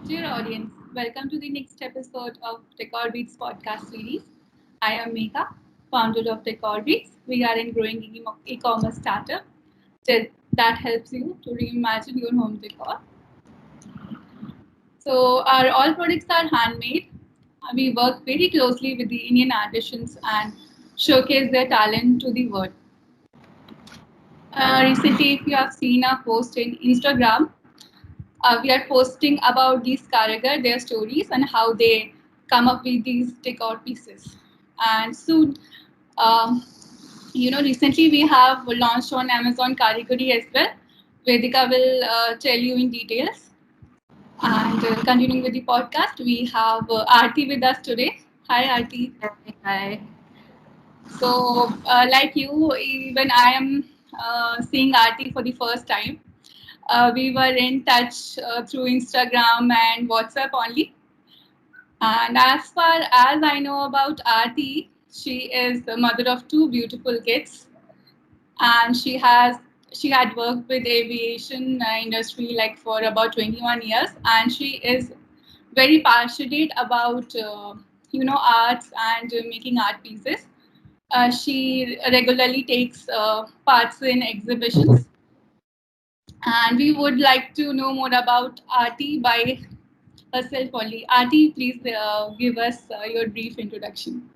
Dear audience, welcome to the next episode of Record Beats podcast series. I am Megha, founder of Record Beats. We are a growing e-commerce startup that helps you to reimagine your home decor. So our all products are handmade. We work very closely with the Indian artisans and showcase their talent to the world. Recently, if you have seen a post in Instagram, we are posting about these Karagar, their stories, and how they come up with these decor pieces. And soon, um, recently we have launched on Amazon Karigari as well. Vedika will tell you in details. And continuing with the podcast, we have Aarti with us today. Hi, Aarti. Hi. So, like you, even I am seeing Aarti for the first time. We were in touch through Instagram and WhatsApp only. And as far as I know about Aarti, she is the mother of two beautiful kids, and she had worked with aviation industry like for about 21 years, and she is very passionate about arts and making art pieces. She regularly takes parts in exhibitions, and we would like to know more about Aarti by herself only. Aarti, please give us your brief introduction.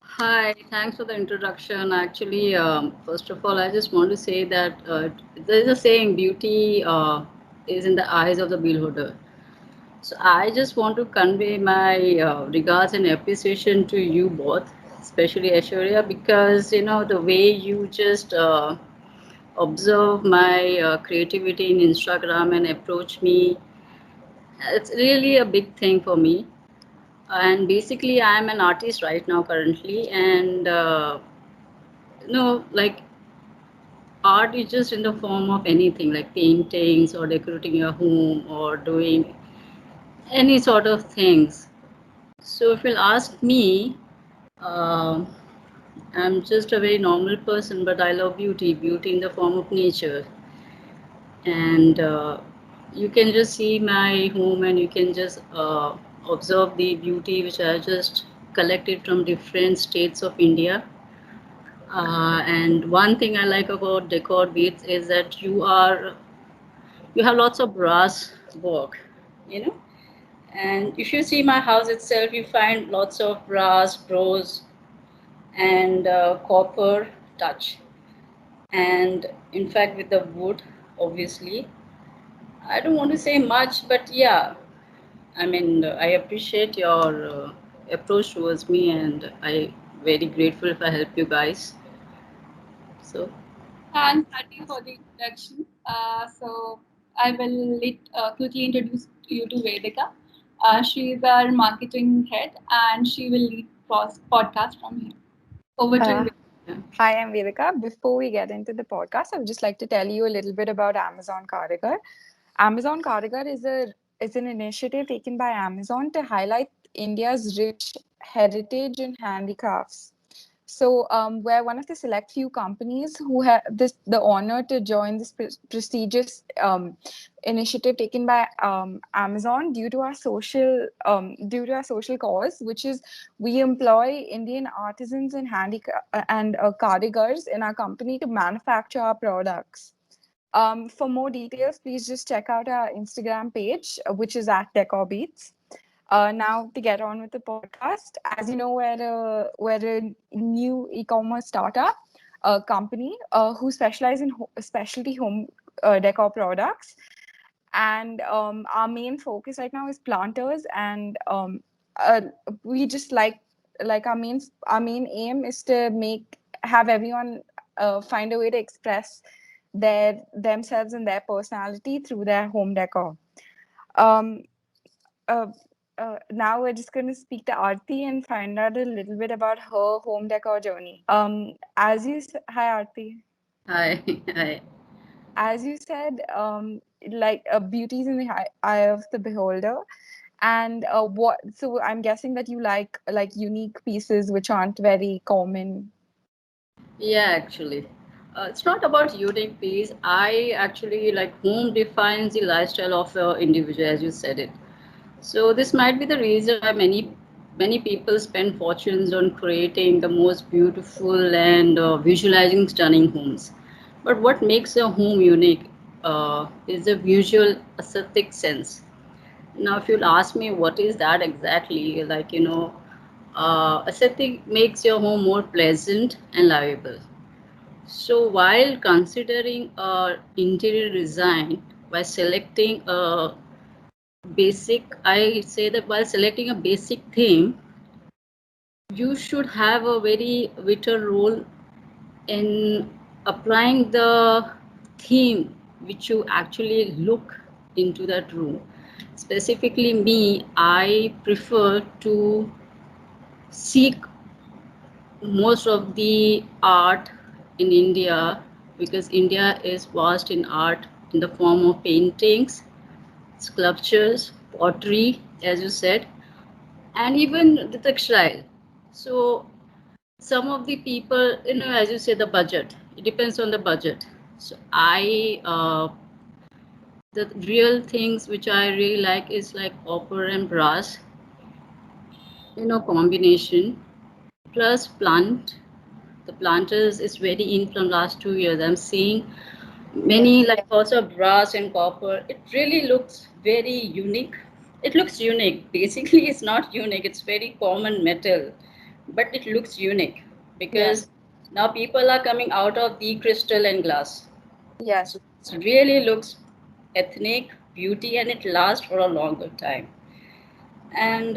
Hi, thanks for the introduction. Actually, first of all, I just want to say that there is a saying, beauty is in the eyes of the beholder. So I just want to convey my regards and appreciation to you both, especially Aishwarya, because the way you just observe my creativity in Instagram and approach me, it's really a big thing for me. And basically I'm an artist right now currently, and like art is just in the form of anything like paintings or decorating your home or doing any sort of things. So if you'll ask me, um I'm just a very normal person, but I love beauty in the form of nature. And you can just see my home, and you can just observe the beauty which I just collected from different states of India. And one thing I like about decor beads is that you have lots of brass work, you know. And if you see my house itself, you find lots of brass, bronze, and copper touch. And in fact, with the wood, obviously, I don't want to say much, but yeah, I mean, I appreciate your approach towards me, and I very grateful if I help you guys. So. Thanks, Aarti, for the introduction. So I will quickly introduce you to Vedika. She is our marketing head, and she will lead podcast from here. Over to Uh, you. Yeah. Hi, I'm Vedika. Before we get into the podcast, I would just like to tell you a little bit about Amazon Karigar. Amazon Karigar is an initiative taken by Amazon to highlight India's rich heritage in handicrafts. So, we're one of the select few companies who have the honor to join this prestigious initiative taken by Amazon due to our social cause, which is we employ Indian artisans and cardigars in our company to manufacture our products. For more details, please just check out our Instagram page, which is at Decor Beats. Now to get on with the podcast, as you know, we're a new e-commerce startup company who specialize in specialty home decor products, and our main focus right now is planters, and uh, we just like our main aim is to make have everyone find a way to express themselves and their personality through their home decor. Um, uh, Now we're just going to speak to Aarti and find out a little bit about her home decor journey. Hi Aarti. Hi. Hi. As you said, beauty is in the eye of the beholder, and what? So I'm guessing that you like unique pieces which aren't very common. Yeah, actually. It's not about unique piece. I actually like home defines the lifestyle of an individual, as you said it. So this might be the reason why many people spend fortunes on creating the most beautiful and visualizing stunning homes. But what makes a home unique is the visual aesthetic sense. Now, if you'll ask me what is that exactly, aesthetic makes your home more pleasant and livable. So while considering interior design, by selecting a I say that while selecting a basic theme, you should have a very vital role in applying the theme which you actually look into that room. Specifically, me, I prefer to seek most of the art in India because India is vast in art in the form of paintings, sculptures, pottery, as you said, and even the textile. So some of the people, as you say, the budget. It depends on the budget. So the real things which I really like is like copper and brass, combination plus plant. The planters is very in from last 2 years. I'm seeing many Yes. like also brass and copper. It really looks very unique. It looks unique. Basically it's not unique, it's very common metal, but it looks unique because Yes. now people are coming out of the crystal and glass. Yes. So it really looks ethnic beauty and it lasts for a longer time. And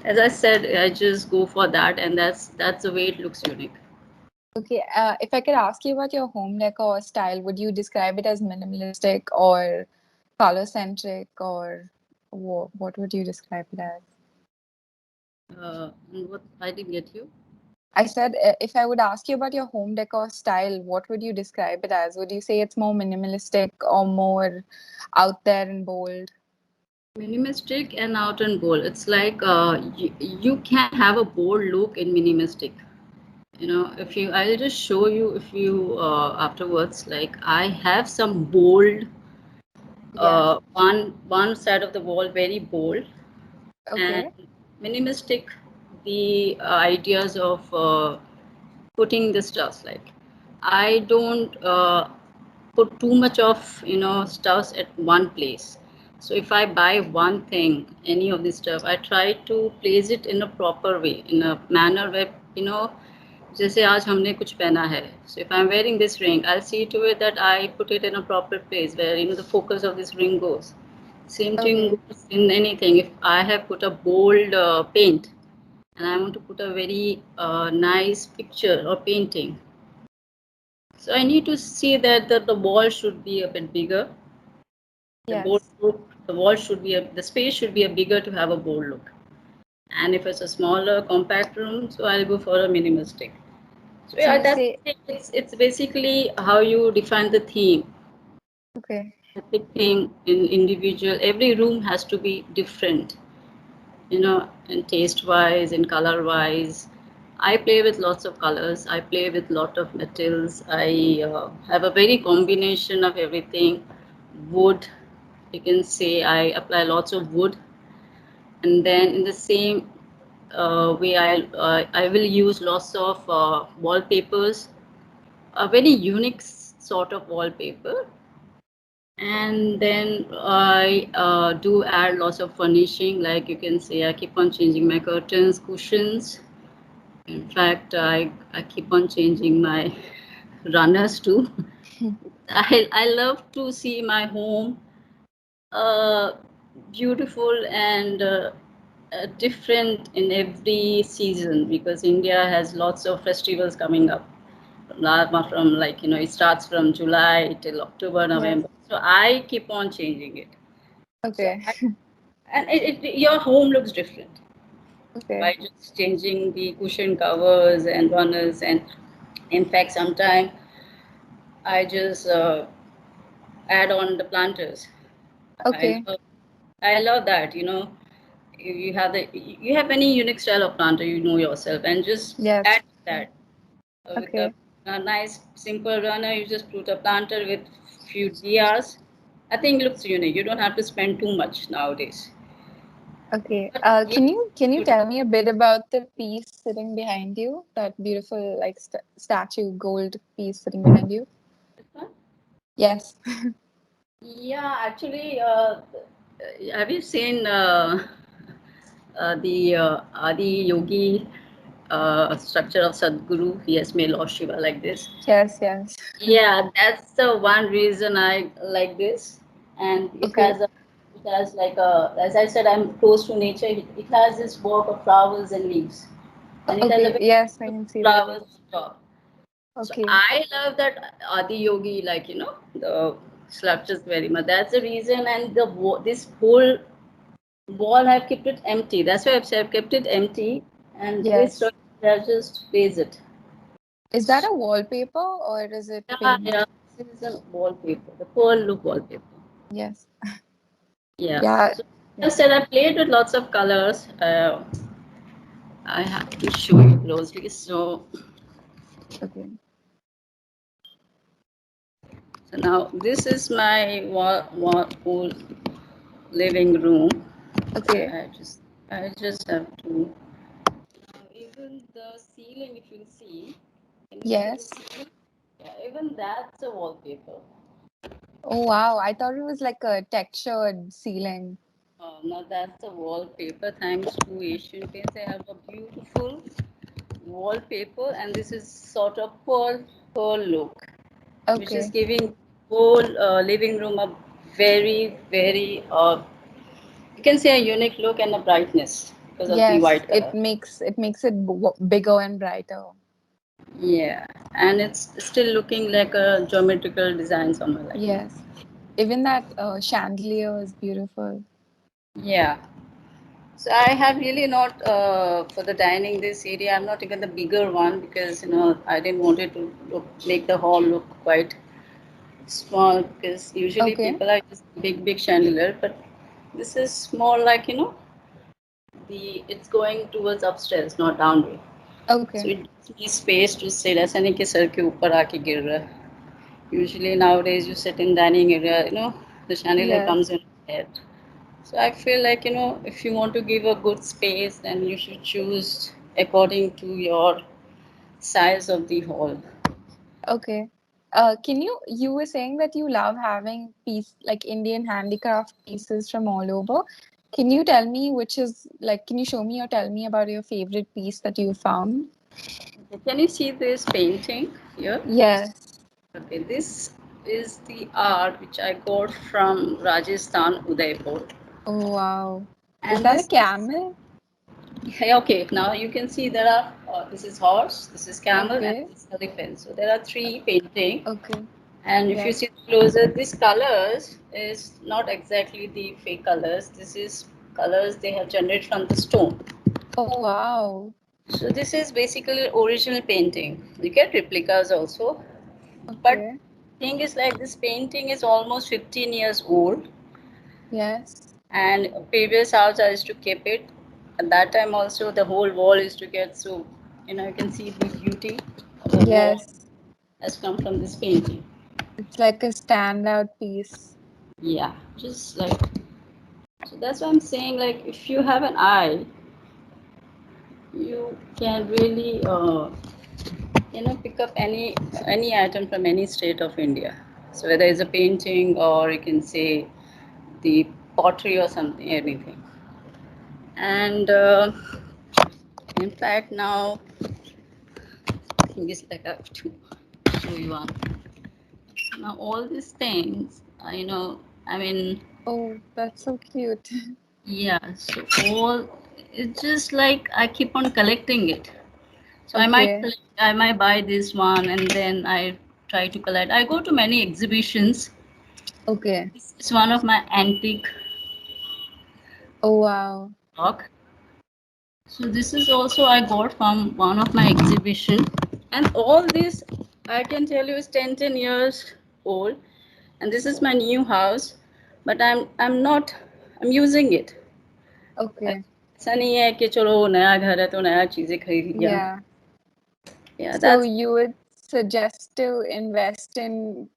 as I said, I just go for that, and that's the way it looks unique. Okay. If I could ask you about your home decor style, would you describe it as minimalistic or color centric, or what would you describe it as? What I didn't get you. I said, if I would ask you about your home decor style, what would you describe it as? Would you say it's more minimalistic or more out there and bold? Minimalistic and out and bold. It's like you can have a bold look in minimalistic. If you, I'll just show you if you afterwards. Like I have some bold, Yes. one side of the wall very bold and Okay. minimalistic. The ideas of putting the stuff like I don't put too much of stuffs at one place. So if I buy one thing, any of this stuff, I try to place it in a proper way, in a manner where जैसे आज हमने कुछ पहना है. So if I'm wearing this ring, I'll see to it that I put it in a proper place where the focus of this ring goes. Same thing Okay. goes in anything. If I have put a bold paint and I want to put a very nice picture or painting, so I need to see that the wall should be a bit bigger. The bold Yes. look, the wall should be the space should be a bigger to have a bold look. And if it's a smaller, compact room, so I'll go for a minimalistic. So So yeah, you that's say, it's basically how you define the theme. okay. The big theme in individual. Every room has to be different, in taste wise, in color wise. I play with lots of colors. I play with lot of metals. I have a very combination of everything. Wood, you can say I apply lots of wood, and then in the same way, I will use lots of wallpapers, a very unique sort of wallpaper, and then I do add lots of furnishing. Like you can say, I keep on changing my curtains, cushions. In fact, I keep on changing my runners too. I love to see my home uh, beautiful and different in every season because India has lots of festivals coming up. From like it starts from July till October, Yes. November. So I keep on changing it. So Okay. and your home looks different Okay. by just changing the cushion covers and runners. And in fact, sometimes I just add on the planters. I Okay. love, I love that. You have any unique style of planter, yourself, and just Yes. add that with the Okay. a nice simple runner. You just put a planter with few diyas. I think it looks unique. You don't have to spend too much nowadays. Okay. But yeah, Can you beautiful. tell me a bit about the piece sitting behind you? That beautiful like statue gold piece sitting behind you. This one? Yes. Yeah, actually, have you seen the Adi Yogi structure of Sadhguru? He has made Lord Shiva like this. Yes. Yes. Yeah, that's the one reason I like this, and Okay. it has like a, as I said, I'm close to nature. It has this work of flowers and leaves, and it has a Okay. very Yes, I can beautiful see that. flowers on top. So Okay. I love that Adi Yogi, like the sculptures very much. That's the reason, and this whole wall I've kept it empty. That's why I've kept it empty, and this Yes. I just paste it. Is that a wallpaper or is it Yeah, paint? yeah. This is a wallpaper, the pearl look wallpaper. Yes. Yeah. Yeah. So I Yeah. said I played with lots of colors. I have to show you closely. Okay. So now this is my whole living room. Okay. I just have to. Even the ceiling, if you see, can you see the Yes. ceiling? Yeah, even that's a wallpaper. Oh wow. I thought it was like a textured ceiling. Now that's a wallpaper. Thanks to Asian Paints, I have a beautiful wallpaper, and this is sort of pearl look, which is Okay. giving whole living room a very you can say a unique look and a brightness because of the Yes. white color. It makes it bigger and brighter. Yeah, and it's still looking like a geometrical design somewhere like that. Yes. Even that chandelier is beautiful. Yeah. So I have really not for the dining this area. I'm not even the bigger one because I didn't want it to make the hall look quite small because usually Okay. people are just big chandelier, but this is more like the it's going towards upstairs, not downward. So Okay. it gives me space to sit. ऐसा नहीं कि sir के ऊपर आके गिर रहा है. Usually nowadays you sit in dining area, the chandelier comes Yes. in head. So I feel like if you want to give a good space, then you should choose according to your size of the hall. Okay. You were saying that you love having like Indian handicraft pieces from all over. Can you tell me can you show me or tell me about your favorite piece that you found? Can you see this painting here? Yes. Okay, this is the art which I got from Rajasthan, Udaipur. Oh, wow. Is And that a this is, camel? hey, okay, now you can see there are, this is horse, this is camel, and Okay. this is elephant. So there are three painting. Okay. And if you Yes. see closer, these colors is not exactly the fake colors. This is colors they have generated from the stone. Oh, wow. So this is basically original painting. You get replicas also, but Okay. thing is like this painting is almost 15 years old, Yes. and previous house I used to keep it. At that time also the whole wall is to get so you can see the beauty of the wall Yes. has come from this painting. It's like a standout piece. Yeah, just like so that's why I'm saying like if you have an eye, you can really pick up any item from any state of India. So whether it's a painting or you can say the pottery or something, anything. And in fact now thing is like I have to show you one. Now all these things, I mean, Oh, that's so cute. yeah. So all it's just like I keep on collecting it. So Okay. I might buy this one and then I try to collect. I go to many exhibitions. Okay. This is one of my antique Oh, wow. stock. So this is also I got from one of my exhibition. And all this I can tell you is 10 years old. And this is my new house. But I'm not I'm using it. Okay. ऐसा नहीं है कि चलो नया घर है तो नया चीजें खरीद लिया. Yeah. Yeah, So that's you would suggest to invest in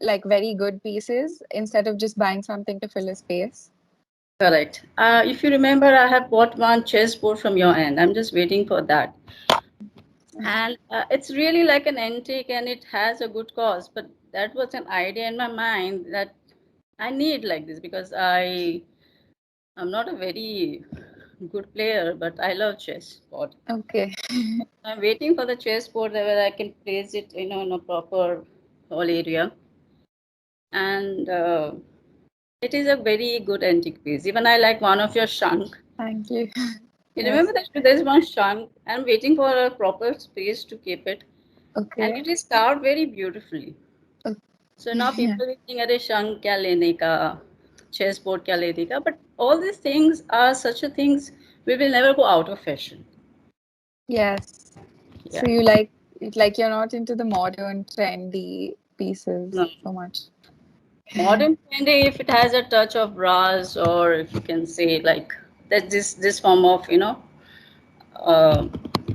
like very good pieces instead of just buying something to fill a space? Correct. If you remember, I have bought one chessboard from your end. I'm just waiting for that. And it's really like an antique and it has a good cause. But that was an idea in my mind that I need like this because I'm not a very good player, but I love chessboard. Okay. I'm waiting for the chessboard where I can place it, in a proper whole area. And it is a very good antique piece. Even I like one of your shank. Thank you. You Yes. remember that there's one shank. I'm waiting for a proper space to keep it, and Okay. it is carved very beautifully. Okay. So now people will think, "अरे shank क्या लेने का, chessboard क्या लेने का?" But all these things are such a things we will never go out of fashion. Yes. Yeah. So you like you're not into the modern trendy pieces No. so much. Modern trendy, if it has a touch of brass, or if you can say like that, this form of uh,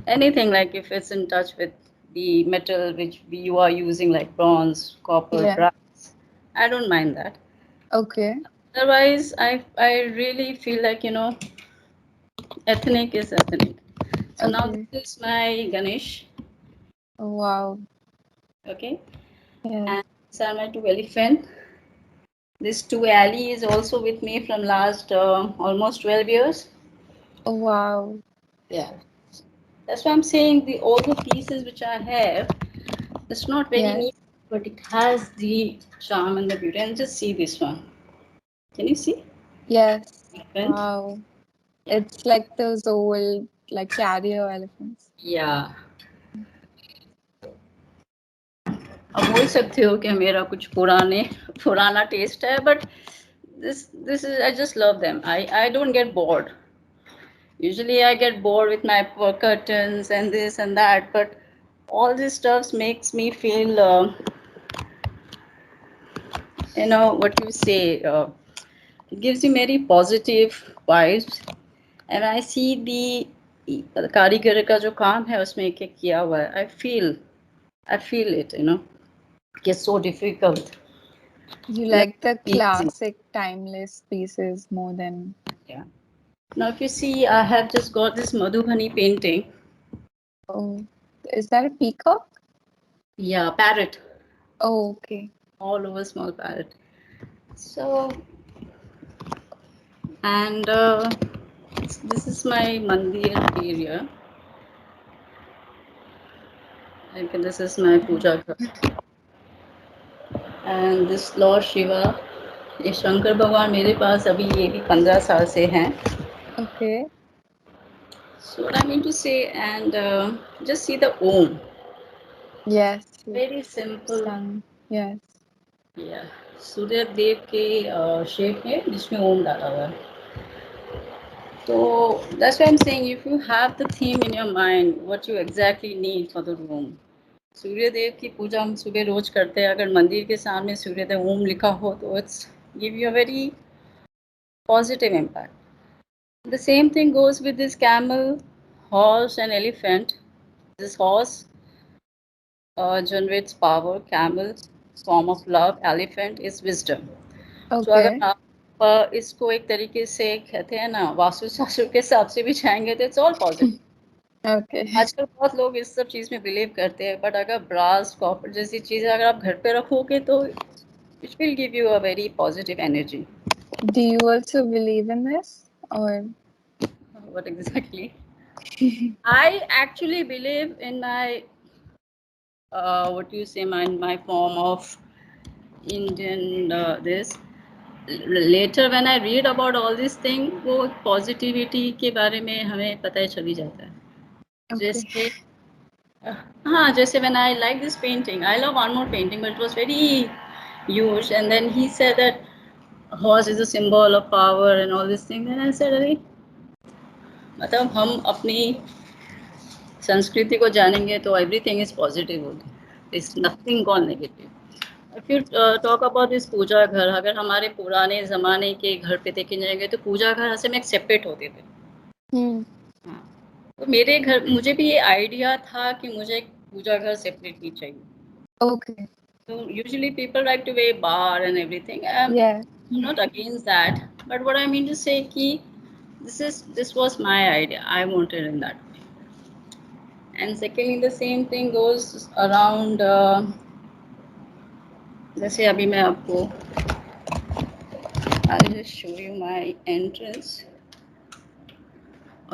anything like if it's in touch with the metal which you are using like bronze, copper, Yeah. brass, I don't mind that. Okay. Otherwise, I really feel like ethnic is ethnic. So now Okay. this is my Ganesh, Oh, wow. okay, Yes. and these are my two elephant. This two alley is also with me from last almost 12 years. Oh, wow. Yeah. That's why I'm saying all the pieces which I have, it's not very Yes. neat, but it has the charm and the beauty. And just see this one. Can you see? Yes. Elephant. Wow. Yeah. It's like those old like carrier elephants. Yeah. अब बोल सकते हो कि मेरा कुछ पुराना test है, but this is I just love them. I don't get bored. Usually I get bored with my curtains and this and that, but all this stuff makes me feel what you say. It gives you very positive vibes. And I see the कारीगर का जो काम है उसमें एक एक किया हुआ है. I feel it. It's so difficult. You And like the it's easy. classic timeless pieces more than. Yeah. Now if you see, I have just got this Madhubani painting. Oh, is that a peacock? Yeah, parrot. Oh, okay. All over small parrot. So, and this is my mandir area. Like this is my puja ghar. And this Lord Shiva, ये शंकर भगवान मेरे पास अभी ये भी 15 साल से हैं. Okay. So what I mean to say, and just see the Om. Yes. Very simple. Sun. Yes. Yeah. सूर्य देव के शेप में जिसमें ओम डाला हुआ है. So that's why I'm saying if you have the theme in your mind, what you exactly need for the room. सूर्य देव की पूजा हम सुबह रोज करते हैं. अगर मंदिर के सामने सूर्य देव ओम लिखा हो तो it's give you a very positive impact. The same thing goes with this camel, horse, and elephant. This horse generates power, camel, form of love, elephant is wisdom. So Okay. अगर आप इसको एक तरीके से कहते हैं ना वास्तु शास्त्र के हिसाब से भी जाएंगे तो इट्स ऑल पॉजिटिव. Okay. आजकल बहुत लोग इस सब चीज़ में बिलीव करते हैं, बट अगर ब्रास कॉपर जैसी चीज़ें अगर आप घर पे रखोगे तो it will give you a very positive energy. Do you also believe in this? Or What exactly? I actually believe in my what do you say, my form of Indian this. Later when I read about all these things, वो positivity के बारे में हमें पता ही चली जाता है. okay. जैसे हाँ, जैसे when I like this painting, I love one more painting, but it was very huge, and then he said that horse is a symbol of power and all these things, and I said, अरे मतलब हम अपनी संस्कृति को जानेंगे तो everything is positive होगी. Is nothing gone negative. If you talk about this puja घर, अगर हमारे पुराने ज़माने के घर पे देखे जाएंगे तो पूजा घर ऐसे में एक सेपरेट होते थे. Hmm. हाँ. तो मेरे घर मुझे भी ये आइडिया था कि मुझे एक पूजा घर सेपरेटली चाहिए. Okay. So usually people like to wear bar and everything. Yeah. I'm not against that, but what I mean to say कि this was my idea. I wanted in that way. And secondly, the same thing goes around. जैसे अभी मैं आपको I'll just show you my entrance.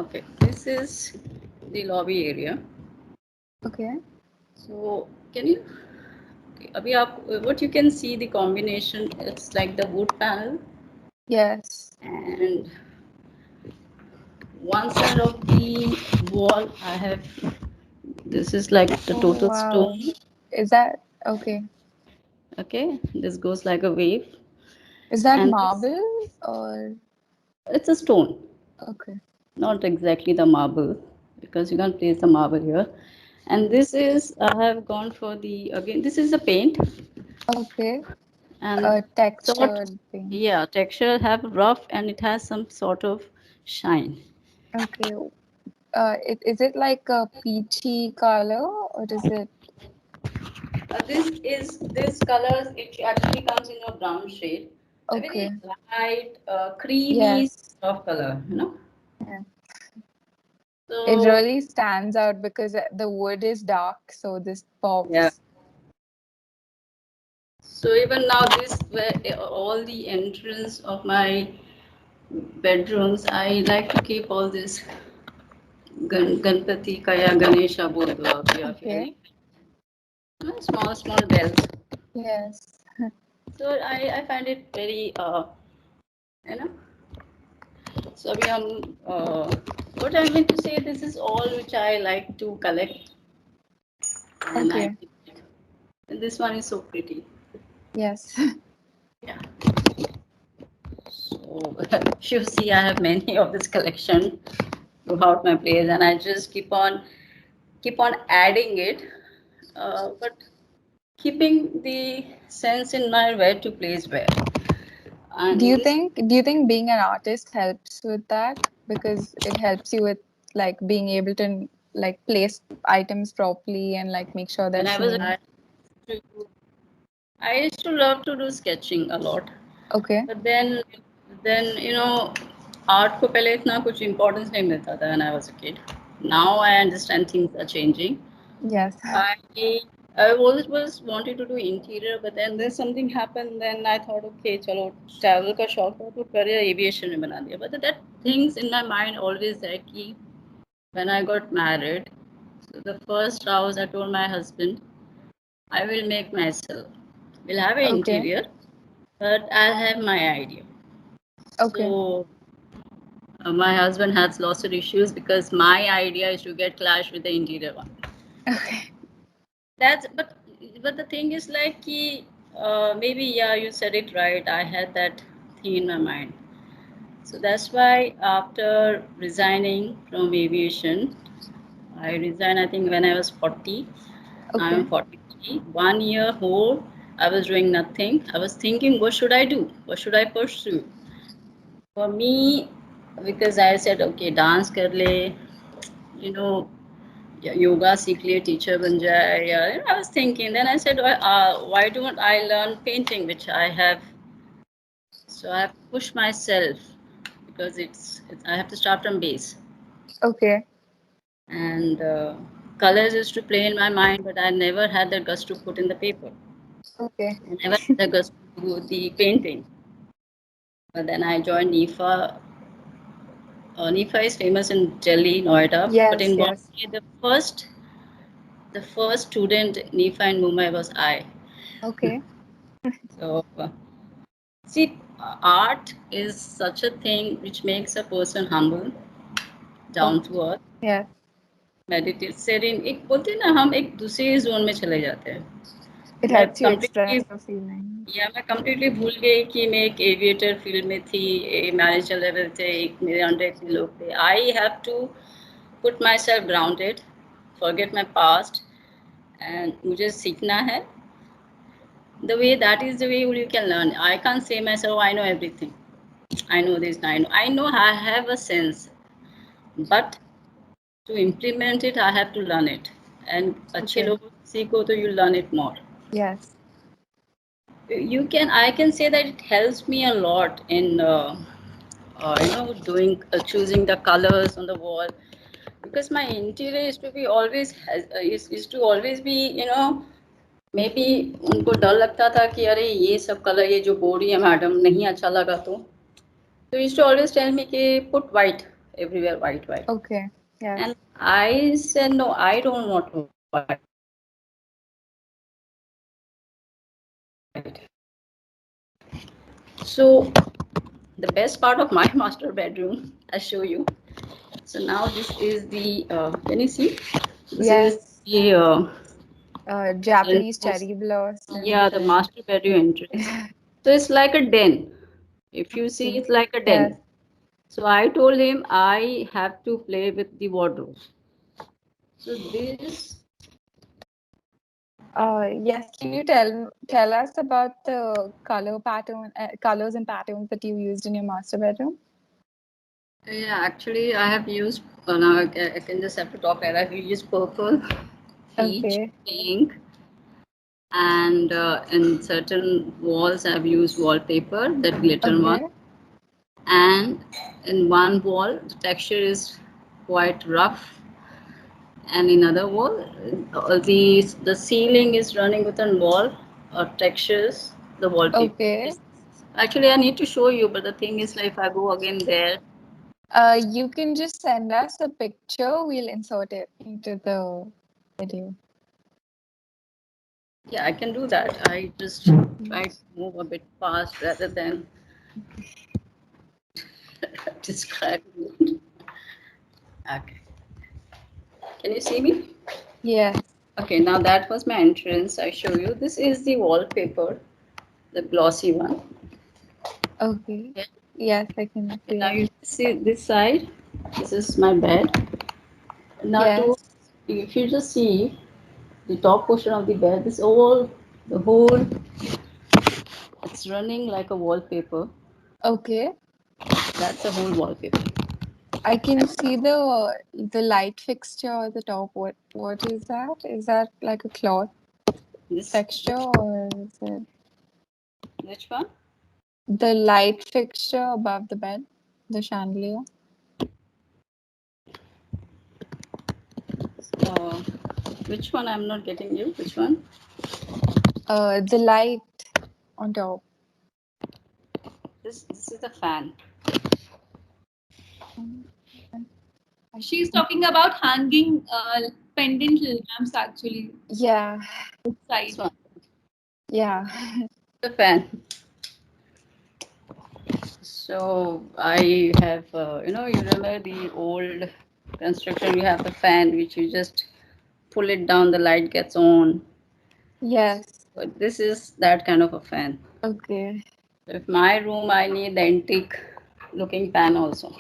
Okay, this is the lobby area. Okay. So can you? Okay, अभी आप what you can see the combination. It's like the wood panel Yes. and one side of the wall I have. This is like the Oh total wow. stone. Is that okay? Okay, this goes like a wave, Is that and this marble or it's a stone, okay? not exactly the marble because you can't place the marble here. And this is I have gone for the again. This is the paint Okay. and A sort textured thing. yeah texture have rough and it has some sort of shine. Okay. Is it like a peachy color or is it This colors it actually comes in a brown shade, a okay? very light, creamy Yes. soft color, you know. Yeah. It So really stands out because the wood is dark, so this yeah. pops. So even now, this where all the entrance of my bedrooms, I like to keep all this Ganpati ka या Ganesha बोल दो आप या फिर Okay. small bells. Yes. So I find it very you know. So अभी हम what I mean to say this is all which I like to collect and I Okay. keep it. And this one is so pretty. Yes. Yeah. So you see, I have many of this collection throughout my place, and I just keep on adding it, but keeping the sense in mind where to place where. Do And you this think do you think being an artist helps with that because it helps you with like being able to like place items properly and like make sure they're when I was seen? to, I used to love to do sketching a lot, Okay. but then art को पहले इतना कुछ importance नहीं मिलता था when I was a kid. Now I understand things are changing. Yes. I I always was wanted to do interior, but then there's something happened. Then I thought, okay, चलो travel का शौक था तो career aviation में बना दिया. But that things in my mind always है कि when I got married, so the first house I told my husband, I will make myself. We'll have an Okay. interior, but I'll have my idea. Okay. So my husband has lots of issues because my idea is to get clash with the interior one. Okay. That's but the thing is like कि, maybe yeah you said it right. I had that thing in my mind. So that's why after resigning from aviation, I resigned I think when I was 40. Now Okay. I'm 43. 1 year whole I was doing nothing. I was thinking what should I do? What should I pursue? For me, because I said okay dance कर ले, you know या योगा सीख लिए teacher बन जाए या I was thinking then I said why don't I learn painting which I have so I have to push myself because it's I have to start from base Okay. and colors used to play in my mind but I never had the guts to put in the paper. Okay. I never had the guts to do the painting but then I joined NIFA. NIFA is famous in Delhi, Noida, but Yes. in Yes. Bombay the first student NIFA in Mumbai was I. Okay. So, see, art is such a thing which makes a person humble, Oh. down to earth, Yeah. meditate, serene. एक बोलते हैं ना हम एक दूसरे zone में चले जाते हैं. It मैं helps you completely express your feeling. या मैं completely भूल गई कि मैं एक एविएटर फील्ड में थी, मैनेजर लेवल थे, एक मेरे अंडर इतने लोग थे. I have to put myself grounded, forget my past, and मुझे सीखना है. The way that is the way you can learn. I can't say myself I know everything. I know this. I know I have a sense, but to implement it, I have to learn it. And अच्छे Okay. लोगों से सीखो तो you learn it more. Yes. I can say that it helps me a lot in doing choosing the colors on the wall, because my interior is to be always is to always be, maybe उनको डर लगता था कि अरे ये सब colour ये जो बोल रही है मैडम नहीं अच्छा लगा तो used to always tell me कि put white everywhere, white. Okay. Yes. And I said no, I don't want white. So the best part of my master bedroom, I show you. So now this is the can you see? This is Yes. the Japanese entrance. cherry blossom Yeah, the and master bedroom entrance. So it's like a den. If you see, okay. it's like a Yes. den. So I told him I have to play with the wardrobe. So this, Yes. Can you tell us about the colors and patterns that you used in your master bedroom? yeah, actually I have used. Now I can just have to talk. I have used purple, peach, Okay. pink, and in certain walls I've used wallpaper, that glitter one. Okay. And in one wall the texture is quite rough, and in other wall the ceiling is running with a wall textures, the wallpaper Okay. is, actually I need to show you, but the thing is like if I go again there. You can just send us a picture. We'll insert it into the video. Yeah, I can do that. I just try to move a bit fast rather than describing it. Okay, can you see me? Yes. Okay, now that was my entrance. I show you, this is the wallpaper, the glossy one. Okay. Okay. Yes, I can And see now it. you see this side, this is my bed. Now to, Yes. if you just see the top portion of the bed, this all, the whole, it's running like a wallpaper. Okay. That's a whole wallpaper. I can see the light fixture at the top. What is that? Is that like a cloth This, texture or is it which one? the light fixture above the bed, the chandelier? Uh, which one? I'm not getting you. Which one? The light on top. This is the fan. She's talking about hanging pendant lamps actually Yeah. This outside. one. Yeah. The fan. So I have, you remember the old construction, you have the fan which you just pull it down, the light gets on. Yes. But this is that kind of a fan. Okay. If my room, I need the antique looking fan also.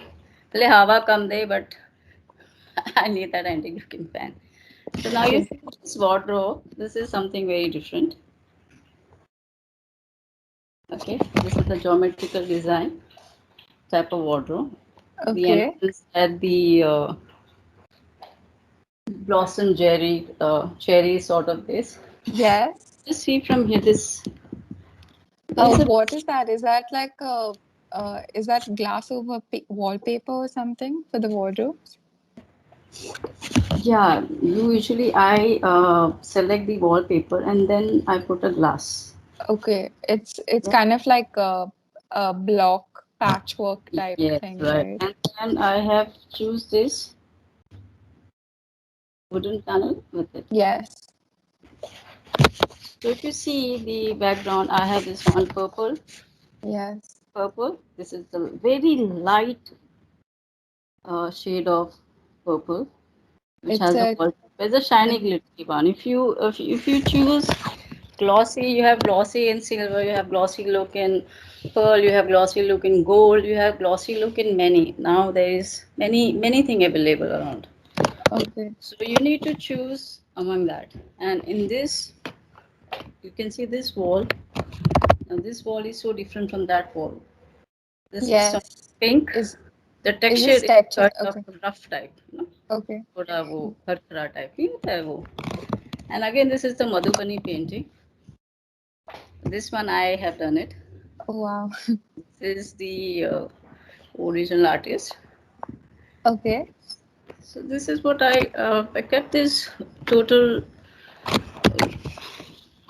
Pale hawa kam de, but I need that antique looking fan. So now you Okay. see this wardrobe. This is something very different. Okay, this is the geometrical design type of wardrobe. The Okay. entrance at the blossom cherry sort of this. Yes. Just see from here, this there is a, What is that? Is that like is that glass over wallpaper or something for the wardrobes? yeah. Usually I select the wallpaper and then I put a glass. Okay. It's Yeah. kind of like a block patchwork type Yes, thing, right. right? And then I have choose this wooden panel with it. Yes. So if you see the background, I have this one purple. Yes. Purple. This is the very light shade of purple, which It's has the a wall. There's a shiny glittery one. If you choose glossy, you have glossy in silver, you have glossy look in pearl, you have glossy look in gold, you have glossy look in many. Now there is many thing available around. okay. So you need to choose among that. And in this, you can see this wall. Now this wall is so different from that wall. This is some Yes. pink. Is The is texture this is texture? kind of Okay. rough type. Okay. थोड़ा वो Kharkhara type नहीं होता है वो. And again, this is the Madhubani painting. This one I have done it. Oh, wow. This is the original artist. Okay. So this is what I kept this total.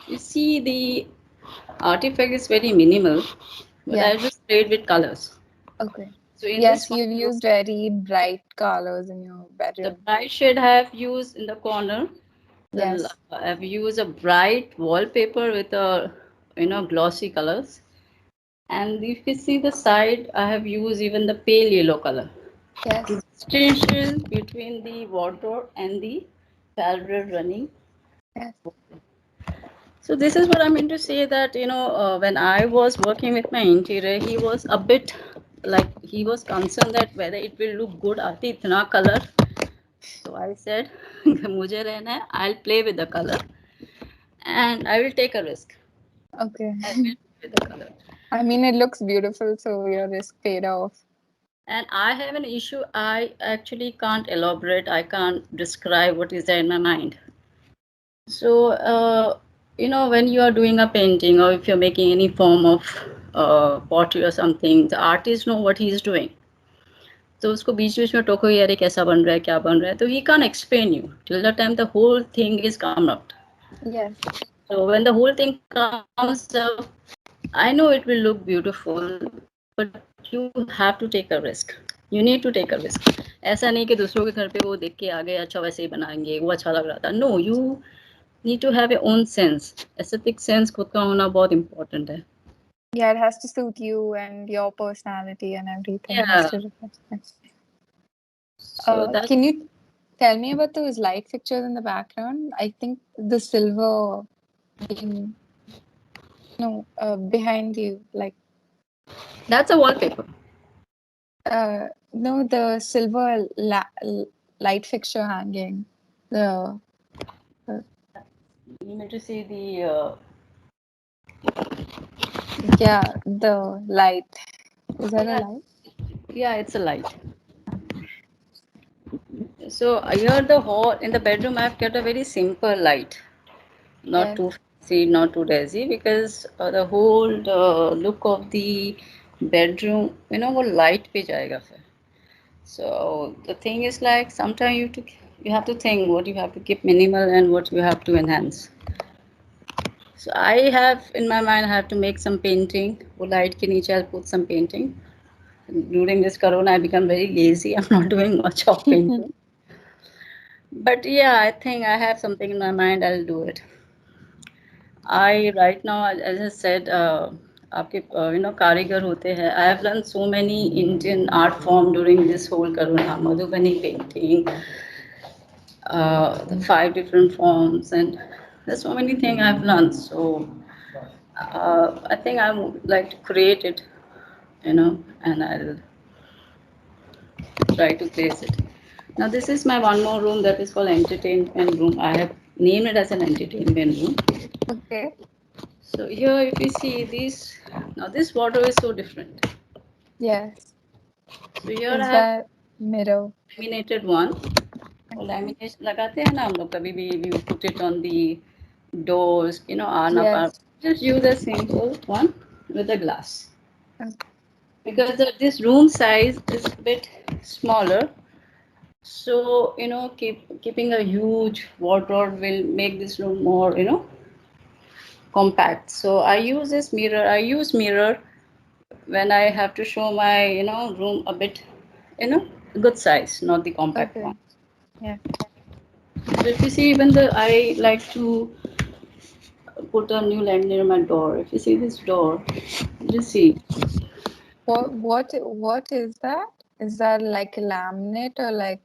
You see, the artifact is very minimal, but Yeah. I just played with colors. Okay. So in Yes, this one, you've used very bright colors in your the bedroom. bright shade I have used in the corner. Yes. I've used a bright wallpaper with a glossy colors. And if you see the side, I have used even the pale yellow color to Yes. distinguish between the wardrobe and the parallel running. Yes. So this is what I mean to say that when I was working with my interior, he was a bit like he was concerned that whether it will look good आती इतना color. So I said, मुझे रहना है, I'll play with the color and I will take a risk. Okay. I will play with the color. I mean, it looks beautiful, so your risk paid off. And I have an issue. I actually can't elaborate. I can't describe what is there in my mind. So, when you are doing a painting or if you're making any form of pottery or something, the artist know what he is doing. तो उसको बीच बीच में टोको यार ये कैसा बन रहा है क्या बन रहा है तो he can't explain you till the time the whole thing is come out. Yes. So when the whole thing comes up, I know it will look beautiful, but you have to take a risk. You need to take a risk. ऐसा नहीं कि दूसरों के घर पे वो देख के आ गए अच्छा वैसे ही बनाएंगे वो अच्छा लग रहा था. No, you need to have your own sense. Aesthetic sense खुद का होना बहुत important है. Yeah, it has to suit you and your personality and everything has Yeah. to reflect. Yes. So that's Can you tell me about those light fixtures in the background? I think the silver in no behind you, like a wallpaper. no, the silver light fixture hanging. The You need to see the yeah, the light. Is that a yeah, light? yeah, it's a light. So here the hall in the bedroom I've kept a very simple light, not Yes. too fancy, not too dizzy, because the whole look of the bedroom, वो light पे जाएगा फिर. So the thing is like sometimes you have to think what you have to keep minimal and what you have to enhance. So I have in my mind I have to make some painting. वो light के नीचे I'll put some painting. During this corona I become very lazy. I'm not doing much of painting. But yeah, I think I have something in my mind. I'll do it. I right now, as I said, आपके कारीगर होते हैं. I have learned so many Indian art form during this whole Corona. Madhubani painting, the 5 different forms, and there's so many things I've learned. So I think I would like to create it, and I'll try to place it. Now this is my one more room that is called entertainment room. I have named it as an entertainment room. Okay. So here if you see this, now this wardrobe is so different. Yes. So here I Is have that mirror? laminated one. और lamination लगाते हैं ना हम लोग कभी भी we put it on the doors, आना पार. Yes. Just use a simple one with a glass. Okay. Because this room size is a bit smaller. So, keeping a huge wardrobe will make this room more, compact. So I use this mirror. I use mirror when I have to show my, room a bit, good size, not the compact Okay. one. Yeah. So if you see, even I like to put a new lamp near my door. If you see this door, just see. What is that? Is that like a laminate or like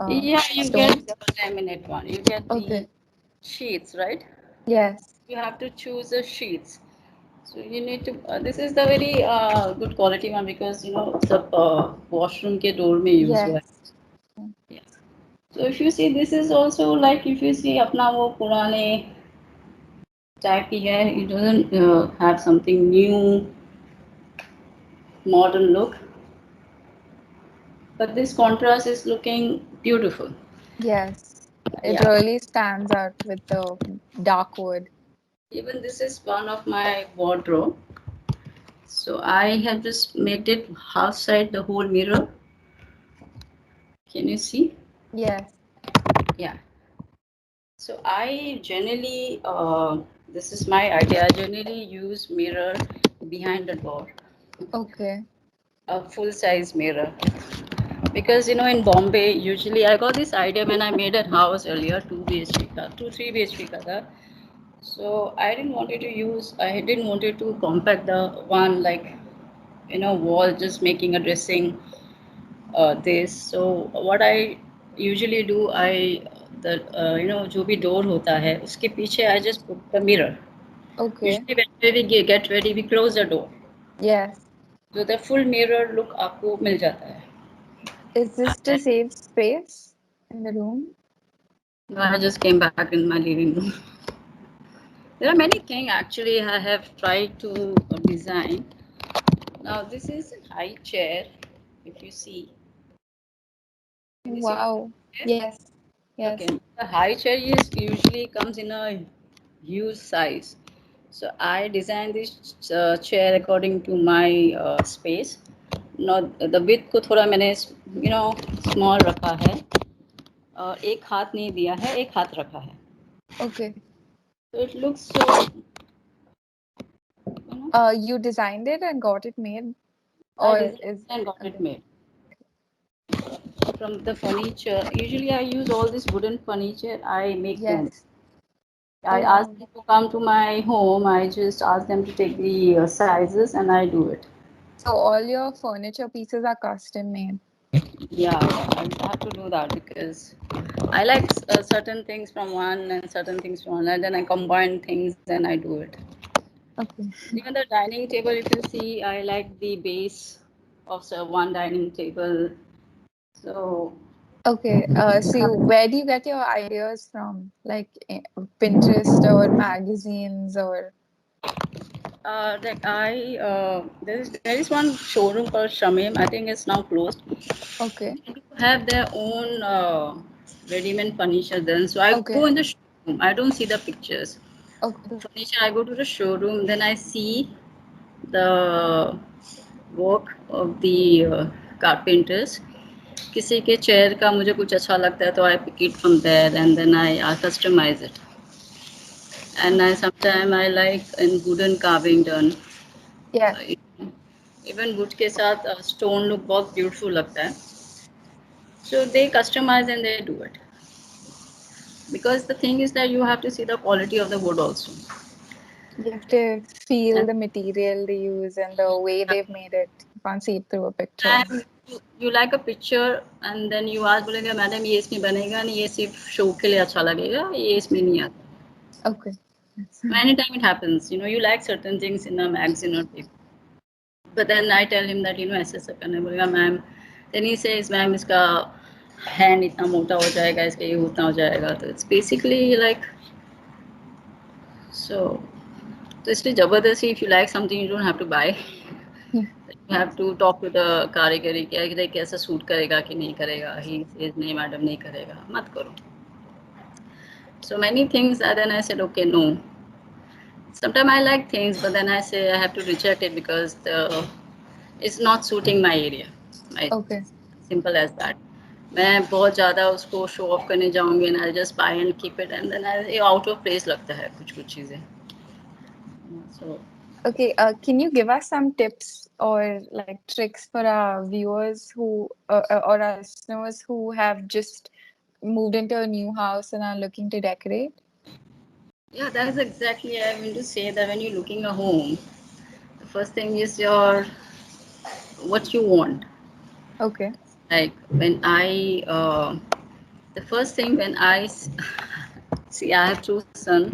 Yeah, you get stones? the laminate one. You get the Okay. sheets, right? Yes. You have to choose the sheets. So you need to. This is the very good quality one because the washroom के door में use हुआ है. Yes. Yes. So if you see, this is also like if you see अपना वो पुराने type ही है. It doesn't have something new, modern look. but this contrast is looking beautiful. Yes, it Yeah. really stands out with the dark wood. Even this is one of my wardrobe. So I have just made it half side the whole mirror. Can you see? Yes. Yeah. So I generally, this is my idea. I generally use mirror behind the door, Okay. a full size mirror. Because in Bombay, usually I got this idea when I made a house earlier, 2 BHK, 3 BHK ka tha. So I didn't want it to compact the one like wall just making a dressing this. So what I usually do, जो भी door होता है उसके पीछे I just put the mirror. Okay. Usually when we get ready, we close the door. Yes. So the full mirror look आपको मिल जाता है. Is this to save space in the room? No, I just came back in my living room. There are many things actually I have tried to design. Now this is a high chair. If you see, can you see the Wow. chair? Yes. Yes. Okay, the high chair is usually comes in a huge size. So I designed this chair according to my space. Now the width को थोड़ा मैंने small रखा है. एक हाथ नहीं दिया है, एक हाथ रखा है. Okay. So it looks so You designed it and got it made, I or designed is and got it okay? made. From the furniture, usually I use all this wooden furniture, I make them. Yes. I Oh ask wow. them to come to my home, I just ask them to take the sizes and I do it. So all your furniture pieces are custom made. Yeah, I have to do that because I like certain things from one and certain things from another, then I combine things and I do it. Okay. Even the dining table, if you see, I like the base of one dining table. So Okay. So where do you get your ideas from? Like Pinterest or magazines or? there is one showroom called Shamim. I think it's now closed. Okay. They do have their own ready-made furniture then. So I Okay. go in the showroom. I don't see the pictures. Okay. Furniture. I go to the showroom. Then I see the work of the carpenters. किसी के chair का मुझे कुछ अच्छा लगता है तो I pick it from there and then I customize it. And I sometimes I like in wooden carving done. Yes. Even wood के साथ स्टोन लुक बहुत ब्यूटीफुल लगता है so they customise and they do it because the thing is that you have to see the quality of the wood also. You have to feel And the material they use and the way they've made it. You can't see it through a picture. you like a picture and then you ask बोलेंगे madam ये इसमें बनेगा नहीं ये सिर्फ show के लिए अच्छा लगेगा ये इसमें नहीं आता. Okay. Yes. Many time it happens you like certain things in a magazine or paper but then I tell him that ऐसे ऐसे करना बोलेगा ma'am then he says ma'am इसका हैंड इतना मोटा हो जाएगा इसका ये उतना हो जाएगा तो इट्स बेसिकली लाइक सो तो इसलिए ज़बरदस्ती if you like something you don't have to buy Yeah. You have to talk to the कारीगरी कि कैसा सूट करेगा कि नहीं करेगा ही सेज नहीं मैडम नहीं करेगा मत करो so many things and then I said okay no sometimes I like things but then I say I have to reject it because it's not suiting my area my Okay. simple as that मैं बहुत ज़्यादा उसको show off करने जाऊँगी and I just buy and keep it and then I out of place लगता है कुछ कुछ चीज़ें सो Okay. Can you give us some tips or like tricks for our viewers who or our listeners who have just moved into a new house and are looking to decorate? yeah that is exactly I mean to say that when you're looking a home the first thing is your what you want Okay. like when I the first thing when see I have two sons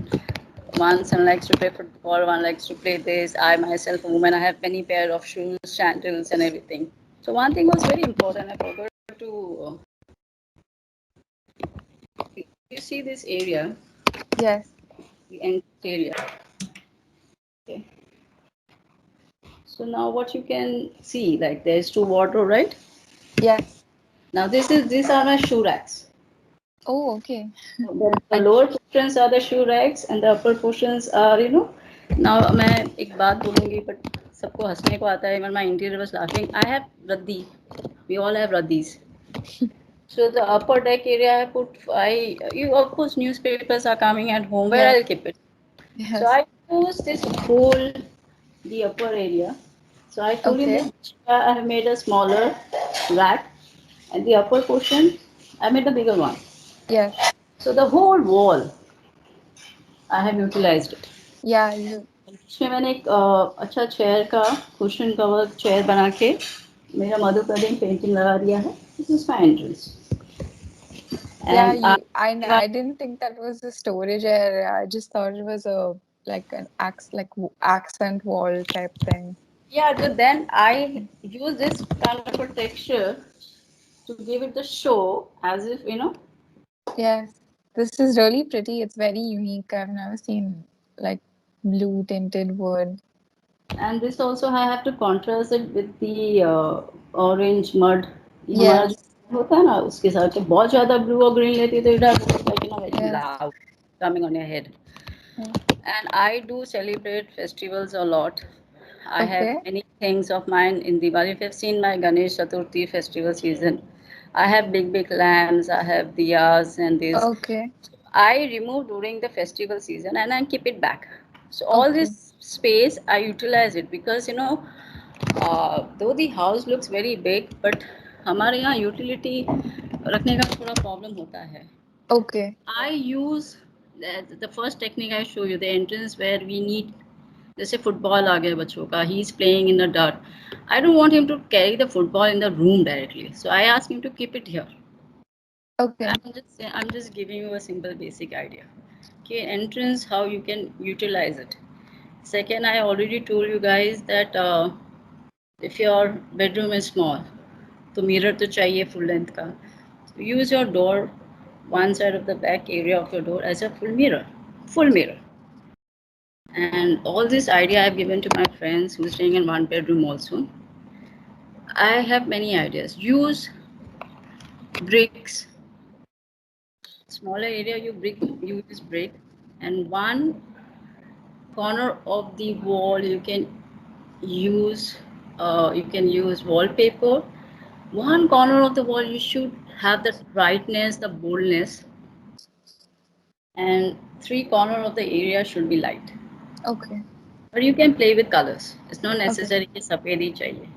one son likes to play football one likes to play this I myself a woman I have many pair of shoes sandals and everything so one thing was very important I forgot to you see this area Yes. the end area okay so now what you can see like there's two wardrobe right Yes. Now these are my shoe racks. Oh, okay. The I lower portions are the shoe racks and the upper portions are, you know. Now मैं एक बात बोलूँगी but सबको हंसने को आता है. Even my interior was laughing. I have raddi. We all have raddis. So the upper deck area I put, you of course newspapers are coming at home. Where yes, I'll keep it. So yes. I use this whole the upper area. So I told you in Okay. this I have made a smaller rack, and the upper portion I made a bigger one. Yes. So the whole wall I have utilized it. Yeah, you. इसमें मैंने एक अच्छा chair का cushion cover chair बना के मेरा मधुपर्णी painting लगा दिया है. This is my entrance Yeah, and you. I didn't think that was a storage area. I just thought it was a like an accent wall type thing. yeah, but then I use this kind of a texture to give it the show as if you know. Yes, this is really pretty. It's very unique. I've never seen like blue tinted wood. And this also I have to contrast it with the orange mud. ये हमारा Yes, जो होता है ना उसके साथ तो बहुत ज़्यादा blue और green लेती है तो it has like you know very yes, loud coming on your head. yeah. And I do celebrate festivals a lot. I have Okay, many things of mine in Diwali. If you've seen my Ganesh Chaturthi festival season, I have big lamps, I have diyas and this. okay, I remove during the festival season and I keep it back. So all okay, this space I utilize it because you know, though the house looks very big, but हमारे यहाँ utility रखने का थोड़ा problem होता है. okay, I use the first technique I show you, the entrance where we need, जैसे football आ गया बच्चों का, he is playing in the dirt. I don't want him to carry the football in the room directly, so I ask him to keep it here. okay. I'm just giving you a simple basic idea. Okay, entrance how you can utilize it. Second, I already told you guys that if your bedroom is small, तो mirror तो चाहिए full length का. So use your door, one side of the back area of your door as a full mirror. And all this idea I've given to my friends who's staying in one bedroom also. I have many ideas. Use bricks. Smaller area you use brick, and one corner of the wall use you can use wallpaper. One corner of the wall you should have the brightness, the boldness, and three corner of the area should be light. Okay. But you can play with colors. It's not Okay. necessary कि सफेद ही चाहिए.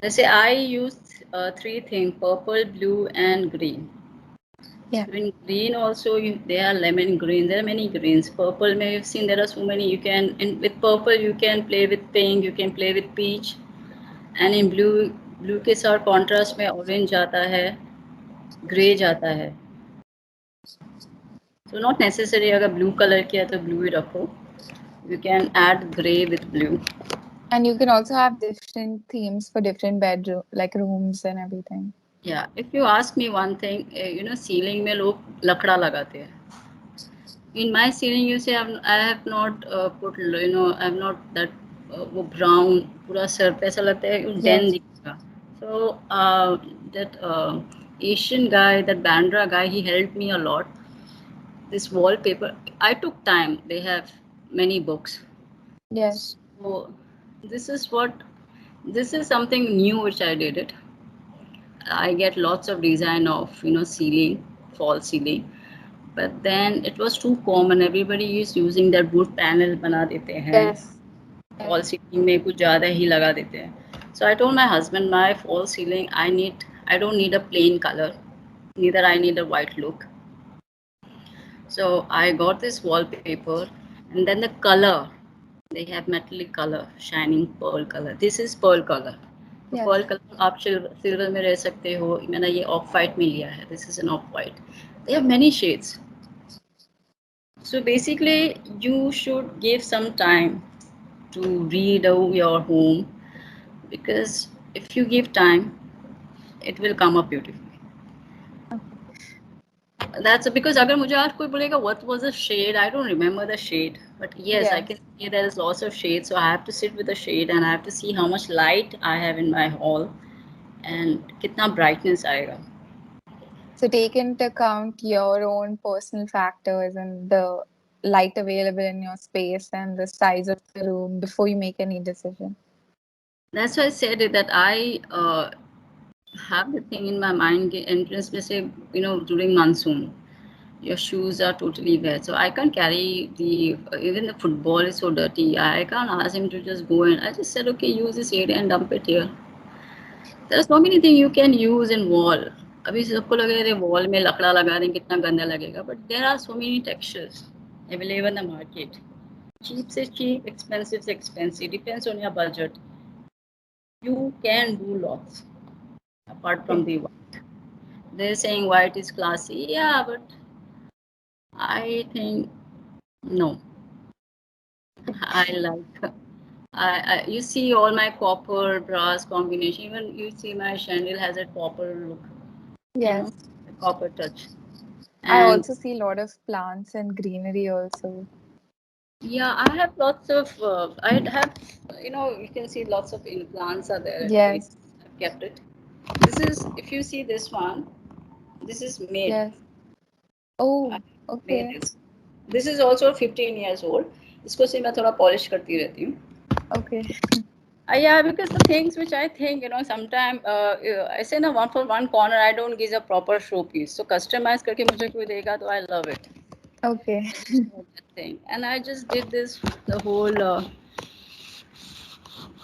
जैसे I use three things: purple, blue, and green. Yeah. So in green also there are lemon green. There are many greens. Purple may you've seen there are so many. You can with purple you can play with pink. You can play with peach. And in blue के साथ contrast में orange जाता है, gray जाता है. So not necessary अगर blue color किया तो blue ही रखो. You can add gray with blue. And you can also have different themes for different bedroom, like rooms and everything. Yeah, if you ask me one thing, you know, ceiling में लोग लकड़ा लगाते हैं. In my ceiling, you say I have not put, you know, I have not that वो brown पूरा sir पे ऐसा लगता है den Yes. दिखेगा. So that Asian guy, that Bandra guy, he helped me a lot. This wallpaper, I took time. They have many books. Yes. So this is what, this is something new which I did it. I get lots of design of you know ceiling, false ceiling, but then it was too common. Everybody is using that wood panel बना देते हैं. Yes. Fall ceiling में कुछ ज़्यादा ही लगा देते हैं. So I told my husband, my fall ceiling, I don't need a plain color, neither I need a white look. So I got this wallpaper, and then the color, they have metallic color, shining pearl color. This is pearl color. तो Yes. pearl color आप silver में रह सकते हो. मैंने ये of white में लिया है. This is an off white. They have many shades. So basically, you should give some time to redo your home, because if you give time, it will come up beautifully. That's because अगर मुझे आज कोई बोलेगा what was the shade, I don't remember the shade, but yes, I Yes. can see there is lots of shades, so I have to sit with the shade and I have to see how much light I have in my hall. and कितना brightness आएगा. So take into account your own personal factors and the light available in your space and the size of the room before you make any decision. That's why I said it, that I have the thing in my mind कि entrance में से, during monsoon, your shoes are totally wet. So I can't carry even the football is so dirty. I can't ask him to just go in. I just said, okay, use this area and dump it here. There are so many things you can use in wall. अभी सबको लगे रे wall में लकड़ा लगा रहे हैं कितना गंदा लगेगा. But there are so many textures available in the market. Cheap से cheap, expensive से expensive. Depends on your budget. You can do lots apart from the white. They're saying white is classy. Yeah, but I think no. I like. You see all my copper brass combination. Even you see my chandelier has a copper look. Yes. A copper touch. I And also see a lot of plants and greenery also. yeah, I have lots of. I have, you can see lots of plants are there actually. Yes. I've kept it. This is, if you see this one, this is made. Yes. Oh, I made okay. this. This is also 15 years old. इसको से मैं थोड़ा polish करती रहती हूँ. Okay. Yeah, because the things which I think, sometimes I say na one for one corner, I don't give a proper showpiece. So customize करके मुझे कोई देगा तो I love it. Okay. That thing. And I just did this the whole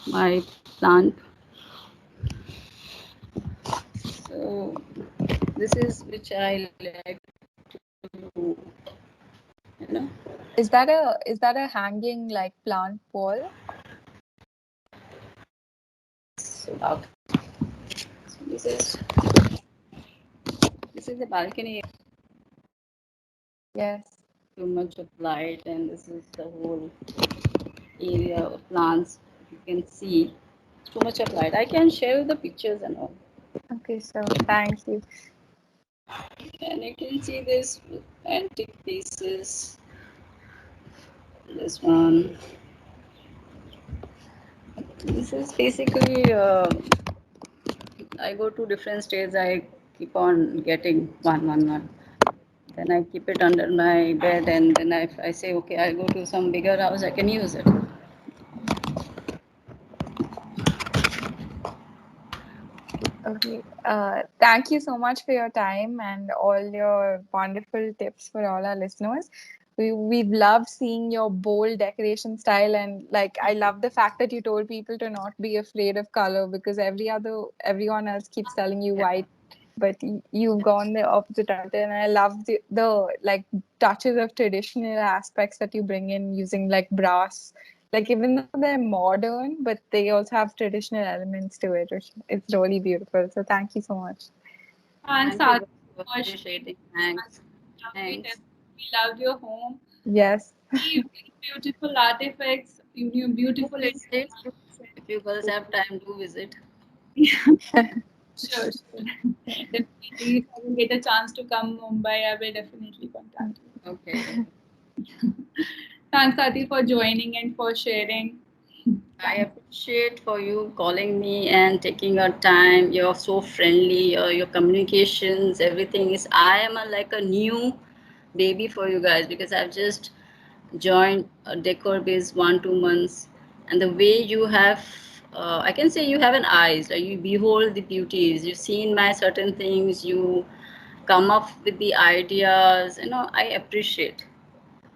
my plant. So this is which I like to do. You know. Is that a hanging like plant wall? So dark. So this is the balcony. Yes. Too much of light, and this is the whole area of plants. You can see too much of light. I can share you the pictures and all. Okay, so thank you. And you can see this antique pieces. This one. This is basically. I go to different states. I keep on getting one. Then I keep it under my bed, and then if I say, okay, I go to some bigger house, I can use it. Okay. Thank you so much for your time and all your wonderful tips for all our listeners. We've loved seeing your bold decoration style, and like I love the fact that you told people to not be afraid of color because everyone else keeps telling you Yeah. white, but you've gone the opposite route. And I love the like touches of traditional aspects that you bring in using like brass, like even though they're modern, but they also have traditional elements to it, which it's really beautiful. So thank you so much. Thanks, Thank you Aarti, guys for for sharing appreciating. such Thanks. lovely Thanks. tips. We loved your home. Yes. Very beautiful artifacts, Do beautiful visit. If you girls have time, do visit. Sure, sure. Definitely. If I will get a chance to come Mumbai, I will definitely contact Okay. you. Thanks, Ati, for joining and for sharing. I Thanks. appreciate for you calling me and taking your time. You're so friendly. Your communications, everything is. I am like a new baby for you guys because I've just joined a decor base 1 2 months, and the way you have, I can say you have an eyes. Like you behold the beauties. You've seen my certain things. You come up with the ideas. I appreciate.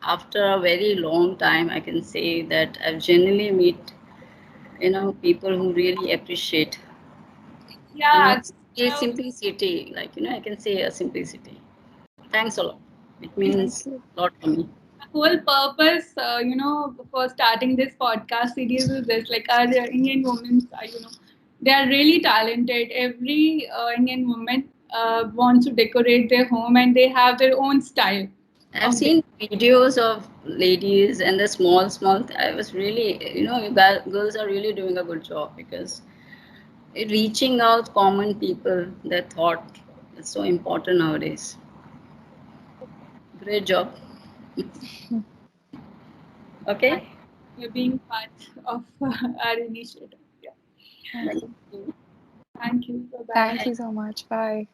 After a very long time, I can say that I've genuinely meet people who really appreciate you know Yeah, a uh, simplicity, like I can say a simplicity. Thanks a lot. It Thank means you. a lot for me. the whole purpose, for starting this podcast series is this: like our Indian women, they are really talented. Every Indian woman wants to decorate their home, and they have their own style I've of seen videos of ladies and the small. I was really, girls are really doing a good job because reaching out common people. Their thought is so important nowadays. Great job. Okay. being part of our initiative. Yeah. Thank Thank you. you. Thank you. Bye Thank bye. you so much. Bye.